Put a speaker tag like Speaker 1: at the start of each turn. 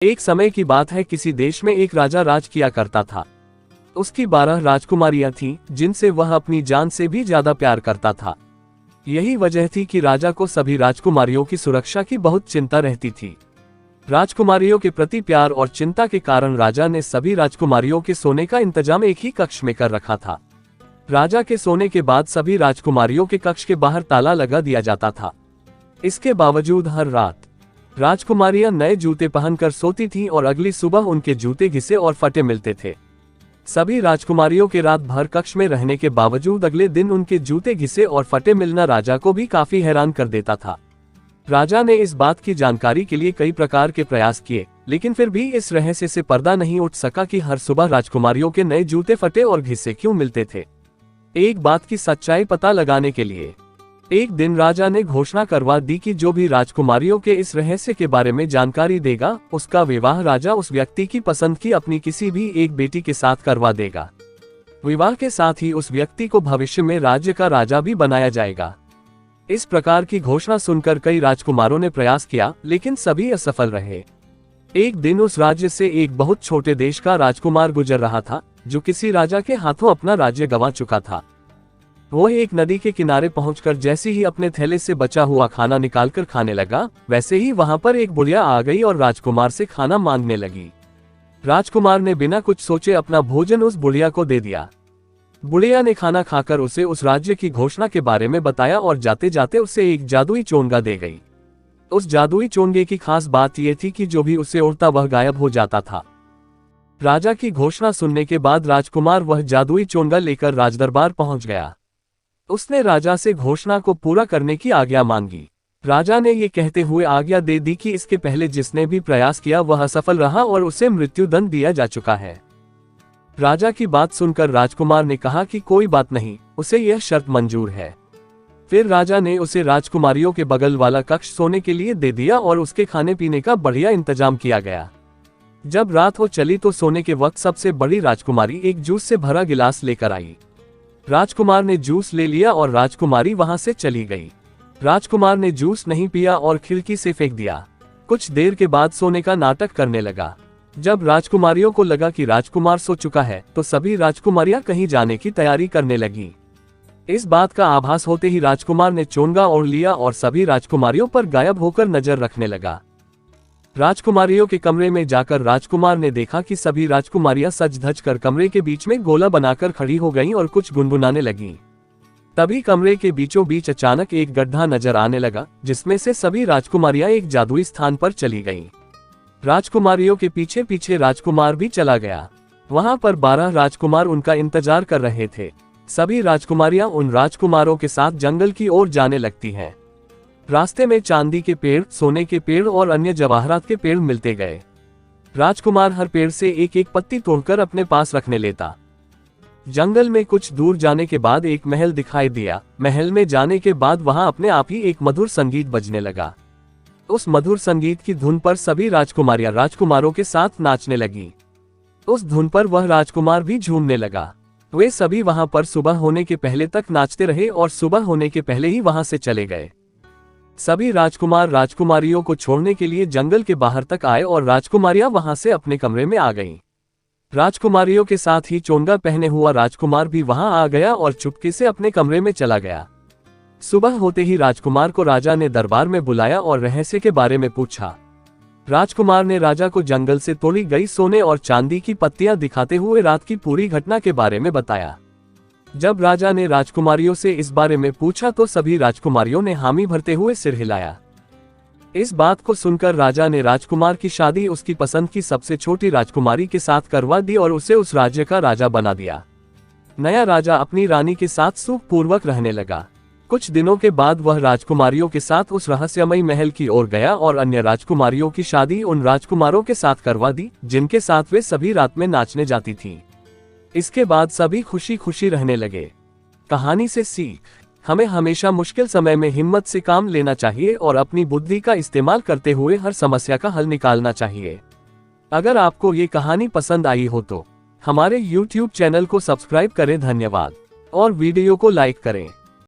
Speaker 1: एक समय की बात है, किसी देश में एक राजा राज किया करता था। उसकी 12 राजकुमारियां थीं, जिनसे वह अपनी जान से भी ज्यादा प्यार करता था। यही वजह थी कि राजा को सभी राजकुमारियों की सुरक्षा की बहुत चिंता रहती थी। राजकुमारियों के प्रति प्यार और चिंता के कारण राजा ने सभी राजकुमारियों के सोने का इंतजाम एक ही कक्ष में कर रखा था। राजा के सोने के बाद सभी राजकुमारियों के कक्ष के बाहर ताला लगा दिया जाता था। इसके बावजूद हर रात राजकुमारियां नए जूते पहनकर सोती थीं और अगली सुबह उनके जूते घिसे और फटे मिलते थे। सभी राजकुमारियों के रात भर कक्ष में रहने के बावजूद अगले दिन उनके जूते घिसे और फटे मिलना राजा को भी काफी हैरान कर देता था। राजा ने इस बात की जानकारी के लिए कई प्रकार के प्रयास किए, लेकिन फिर भी इस रहस्य से पर्दा नहीं उठ सका कि हर सुबह राजकुमारियों के नए जूते फटे और घिसे क्यों मिलते थे। एक बात की सच्चाई पता लगाने के लिए एक दिन राजा ने घोषणा करवा दी कि जो भी राजकुमारियों के इस रहस्य के बारे में जानकारी देगा, उसका विवाह राजा उस व्यक्ति की पसंद की अपनी किसी भी एक बेटी के साथ करवा देगा। विवाह के साथ ही उस व्यक्ति को भविष्य में राज्य का राजा भी बनाया जाएगा। इस प्रकार की घोषणा सुनकर कई राजकुमारों ने प्रयास किया, लेकिन सभी असफल रहे। एक दिन उस राज्य से एक बहुत छोटे देश का राजकुमार गुजर रहा था, जो किसी राजा के हाथों अपना राज्य गंवा चुका था। वो एक नदी के किनारे पहुंचकर जैसे ही अपने थैले से बचा हुआ खाना निकालकर खाने लगा, वैसे ही वहां पर एक बुढ़िया आ गई और राजकुमार से खाना मांगने लगी। राजकुमार ने बिना कुछ सोचे अपना भोजन उस बुढ़िया को दे दिया। बुढ़िया ने खाना खाकर उसे उस राज्य की घोषणा के बारे में बताया और जाते जाते उसे एक जादुई चोंगा दे गई। उस जादुई चोंगे की खास बात यह थी कि जो भी उसे उड़ता वह गायब हो जाता था। राजा की घोषणा सुनने के बाद राजकुमार वह जादुई चोंगा लेकर राजदरबार पहुंच गया। उसने राजा से घोषणा को पूरा करने की आज्ञा मांगी। राजा ने ये कहते हुए आज्ञा दे दी कि इसके पहले जिसने भी प्रयास किया वह असफल रहा और उसे मृत्युदंड दिया जा चुका है। राजा की बात सुनकर राजकुमार ने कहा कि कोई बात नहीं, उसे यह शर्त मंजूर है। फिर राजा ने उसे राजकुमारियों के बगल वाला कक्ष सोने के लिए दे दिया और उसके खाने पीने का बढ़िया इंतजाम किया गया। जब रात हो चली तो सोने के वक्त सबसे बड़ी राजकुमारी एक जूस से भरा गिलास लेकर आई। राजकुमार ने जूस ले लिया और राजकुमारी वहां से चली गई। राजकुमार ने जूस नहीं पिया और खिड़की से फेंक दिया। कुछ देर के बाद सोने का नाटक करने लगा। जब राजकुमारियों को लगा कि राजकुमार सो चुका है, तो सभी राजकुमारियां कहीं जाने की तैयारी करने लगी। इस बात का आभास होते ही राजकुमार ने चोंगा ओढ़ लिया और सभी राजकुमारियों पर गायब होकर नजर रखने लगा। राजकुमारियों के कमरे में जाकर राजकुमार ने देखा कि सभी राजकुमारियां सज धज कर कमरे के बीच में गोला बनाकर खड़ी हो गईं और कुछ गुनगुनाने लगीं। तभी कमरे के बीचों बीच अचानक एक गड्ढा नजर आने लगा, जिसमें से सभी राजकुमारियां एक जादुई स्थान पर चली गईं। राजकुमारियों के पीछे पीछे राजकुमार भी चला गया। वहां पर 12 राजकुमार उनका इंतजार कर रहे थे। सभी राजकुमारियां उन राजकुमारों के साथ जंगल की ओर जाने लगती हैं। रास्ते में चांदी के पेड़, सोने के पेड़ और अन्य जवाहरात के पेड़ मिलते गए। राजकुमार हर पेड़ से एक एक पत्ती तोड़कर अपने पास रखने लेता। जंगल में कुछ दूर जाने के बाद एक महल दिखाई दिया। महल में जाने के बाद वहां अपने आप ही एक मधुर संगीत बजने लगा। उस मधुर संगीत की धुन पर सभी राजकुमारियां राजकुमारों के साथ नाचने लगी। उस धुन पर वह राजकुमार भी झूमने लगा। वे सभी वहां पर सुबह होने के पहले तक नाचते रहे और सुबह होने के पहले ही वहां से चले गए। सभी राजकुमार राजकुमारियों को छोड़ने के लिए जंगल के बाहर तक आए और राजकुमारियां वहां से अपने कमरे में आ गईं। राजकुमारियों के साथ ही चोंगा पहने हुआ राजकुमार भी वहां आ गया और चुपके से अपने कमरे में चला गया। सुबह होते ही राजकुमार को राजा ने दरबार में बुलाया और रहस्य के बारे में पूछा। राजकुमार ने राजा को जंगल से तोड़ी गई सोने और चांदी की पत्तियां दिखाते हुए रात की पूरी घटना के बारे में बताया। जब राजा ने राजकुमारियों से इस बारे में पूछा तो सभी राजकुमारियों ने हामी भरते हुए सिर हिलाया। इस बात को सुनकर राजा ने राजकुमार की शादी उसकी पसंद की सबसे छोटी राजकुमारी के साथ करवा दी और उसे उस राज्य का राजा बना दिया। नया राजा अपनी रानी के साथ सुखपूर्वक रहने लगा। कुछ दिनों के बाद वह राजकुमारियों के साथ उस रहस्यमयी महल की ओर गया और अन्य राजकुमारियों की शादी उन राजकुमारों के साथ करवा दी, जिनके साथ वे सभी रात में नाचने जाती थीं। इसके बाद सभी खुशी खुशी रहने लगे। कहानी से सीख, हमें हमेशा मुश्किल समय में हिम्मत से काम लेना चाहिए और अपनी बुद्धि का इस्तेमाल करते हुए हर समस्या का हल निकालना चाहिए। अगर आपको ये कहानी पसंद आई हो तो हमारे YouTube चैनल को सब्सक्राइब करें। धन्यवाद और वीडियो को लाइक करें।